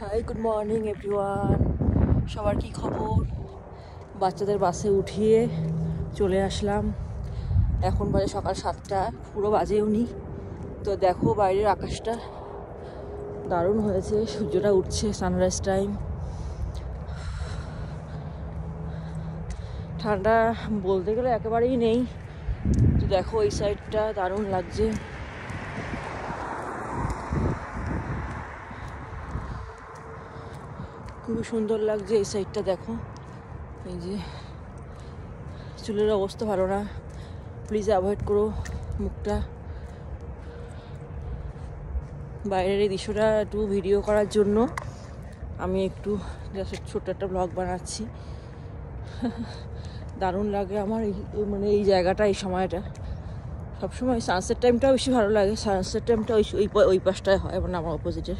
High, good morning everyone. সবার কি খবর? বাচ্চাদের বাসে উঠিয়ে চলে আসলাম। এখন বাজে সকাল 7টা, পুরো বাজেও নি। তো দেখো বাইরের আকাশটা দারুণ হয়েছে, সূর্যটা উঠছে, সানরাইজ টাইম। ঠান্ডা বলতে গেলে একেবারেই নেই। তো দেখো এই সাইডটা দারুণ লাগছে। খুবই সুন্দর লাগছে এই সাইডটা। দেখো এই যে চুলের অবস্থা ভালো না, প্লিজ অ্যাভয়েড করো মুখটা। বাইরের এই দৃশ্যটা একটু ভিডিও করার জন্য আমি একটু জাস্ট ছোট্ট একটা ব্লগ বানাচ্ছি। দারুণ লাগে আমার মানে এই জায়গাটা, এই সময়টা। সবসময় সানসেট টাইমটাও বেশি ভালো লাগে। সানসেট টাইমটা ওই পাশটায় হয়, মানে আমার অপোজিটের।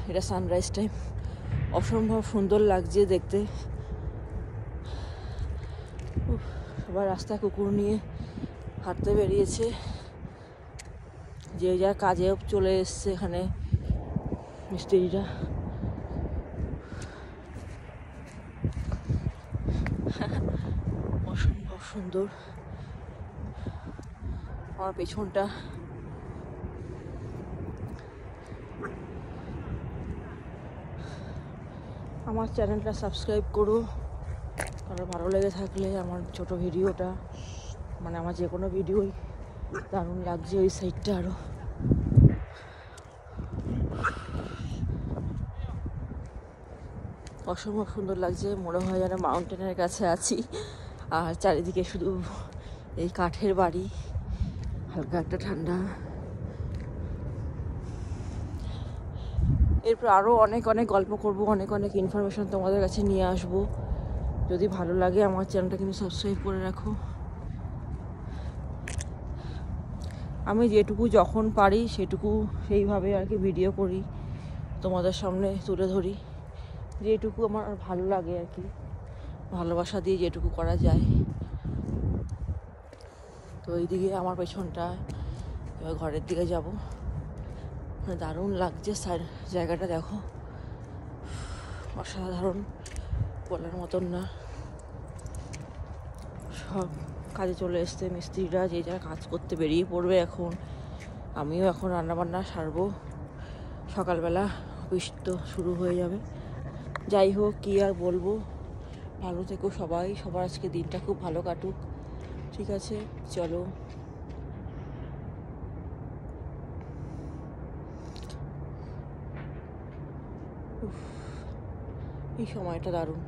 এটা সানরাইজ টাইম, অসম্ভব সুন্দর লাগছে দেখতে। সবাই রাস্তায় কুকুর নিয়ে হাঁটতে বেরিয়েছে, যে যার কাজেও চলে এসছে এখানে মিস্ত্রিরা। অসম্ভব সুন্দর আমার পেছনটা। আমার চ্যানেলটা সাবস্ক্রাইব করো, আর ভালো লেগে থাকলে আমার ছোট ভিডিওটা, মানে আমার যে কোনো ভিডিওই দারুণ লাগছে। ওই সাইডটা আরও অসম্ভব সুন্দর লাগছে। মনে হয় যেন মাউন্টেনের কাছে আছি, আর চারিদিকে শুধু এই কাঠের বাড়ি, হালকা একটা ঠান্ডা। এরপর আরও অনেক অনেক গল্প করবো, অনেক অনেক ইনফরমেশন তোমাদের কাছে নিয়ে আসবো। যদি ভালো লাগে আমার চ্যানেলটা কিন্তু সাবস্ক্রাইব করে রাখো। আমি যেটুকু যখন পারি সেটুকু সেইভাবে আর কি ভিডিও করি, তোমাদের সামনে তুলে ধরি। যেটুকু আমার ভালো লাগে আর কি, ভালোবাসা দিয়ে যেটুকু করা যায়। তো এইদিকে আমার পেছনটা, এবার ঘরের দিকে যাব। দারুণ লাগছে জায়গাটা, দেখো অসাধারণ, বলার মতন না। সব কাজে চলে এসছে মিস্ত্রিরা, যে যারা কাজ করতে বেরিয়ে পড়বে এখন। আমিও এখন রান্নাবান্না সারবো, সকালবেলা অফিস তো শুরু হয়ে যাবে। যাই হোক, কী আর বলবো, ভালো থেকো সবাই, সবার আজকে দিনটা খুব ভালো কাটুক। ঠিক আছে, চলো। এই সময়টা দারুণ।